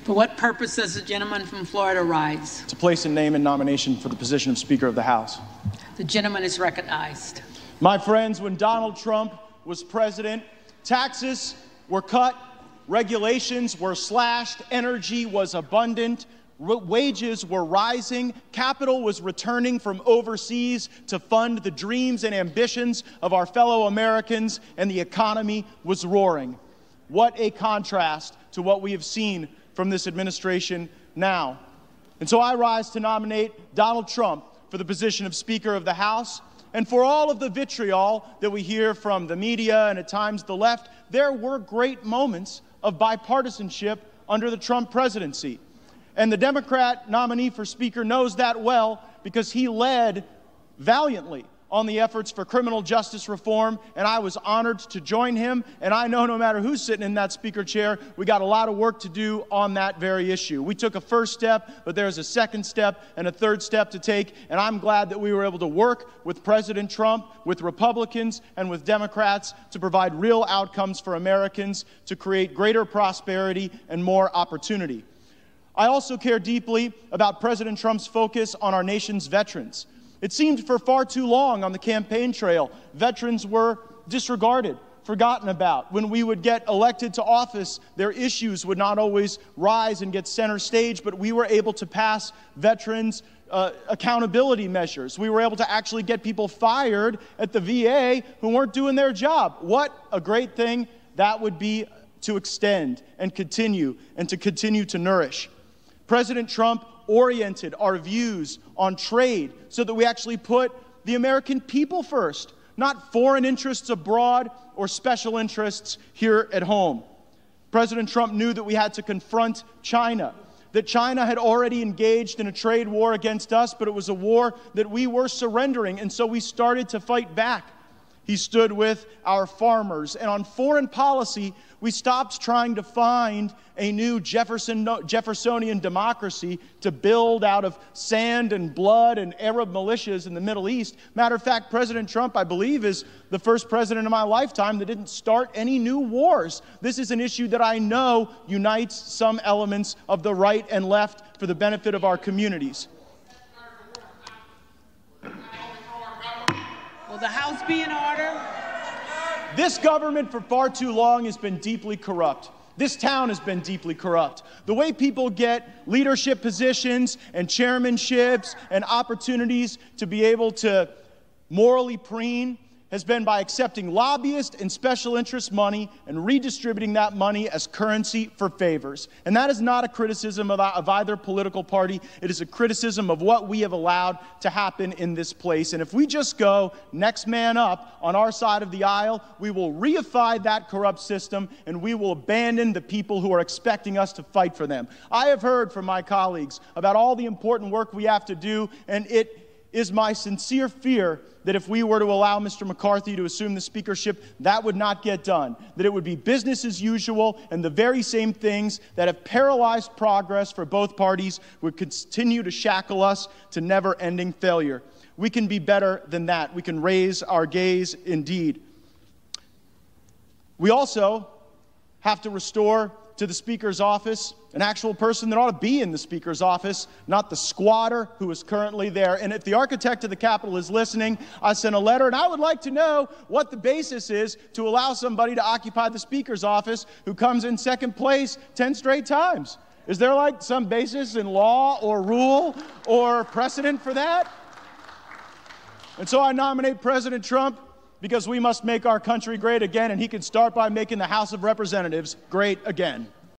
For what purpose does the gentleman from Florida rise? To place a name in nomination for the position of Speaker of the House. The gentleman is recognized. My friends, when Donald Trump was president, taxes were cut, regulations were slashed, energy was abundant, wages were rising, capital was returning from overseas to fund the dreams and ambitions of our fellow Americans, and the economy was roaring. What a contrast to what we have seen from this administration now. And so I rise to nominate Donald Trump for the position of Speaker of the House. And for all of the vitriol that we hear from the media and at times the left, there were great moments of bipartisanship under the Trump presidency. And the Democrat nominee for Speaker knows that well because he led valiantly on the efforts for criminal justice reform, and I was honored to join him. And I know no matter who's sitting in that Speaker chair, we got a lot of work to do on that very issue. We took a first step, but there's a second step and a third step to take, and I'm glad that we were able to work with President Trump, with Republicans, and with Democrats to provide real outcomes for Americans, to create greater prosperity and more opportunity. I also care deeply about President Trump's focus on our nation's veterans. It seemed for far too long on the campaign trail, veterans were disregarded, forgotten about. When we would get elected to office, their issues would not always rise and get center stage, but we were able to pass veterans accountability measures. We were able to actually get people fired at the VA who weren't doing their job. What a great thing that would be to extend and continue to nourish. President Trump oriented our views on trade so that we actually put the American people first, not foreign interests abroad or special interests here at home. President Trump knew that we had to confront China, that China had already engaged in a trade war against us, but it was a war that we were surrendering, and so we started to fight back. He stood with our farmers. And on foreign policy, we stopped trying to find a new Jeffersonian democracy to build out of sand and blood and Arab militias in the Middle East. Matter of fact, President Trump, I believe, is the first president in my lifetime that didn't start any new wars. This is an issue that I know unites some elements of the right and left for the benefit of our communities. Will the House be in order? This government for far too long has been deeply corrupt. This town has been deeply corrupt. The way people get leadership positions and chairmanships and opportunities to be able to morally preen has been by accepting lobbyist and special interest money and redistributing that money as currency for favors. And that is not a criticism of either political party. It is a criticism of what we have allowed to happen in this place. And if we just go next man up on our side of the aisle, we will reify that corrupt system and we will abandon the people who are expecting us to fight for them. I have heard from my colleagues about all the important work we have to do, and it is my sincere fear that if we were to allow Mr. McCarthy to assume the speakership, that would not get done, that it would be business as usual, and the very same things that have paralyzed progress for both parties would continue to shackle us to never-ending failure. We can be better than that. We can raise our gaze indeed. We also have to restore to the Speaker's office an actual person that ought to be in the Speaker's office, not the squatter who is currently there. And if the architect of the Capitol is listening, I sent a letter, and I would like to know what the basis is to allow somebody to occupy the Speaker's office who comes in second place 10 straight times. Is there like some basis in law or rule or precedent for that? And so I nominate President Trump because we must make our country great again, and he can start by making the House of Representatives great again.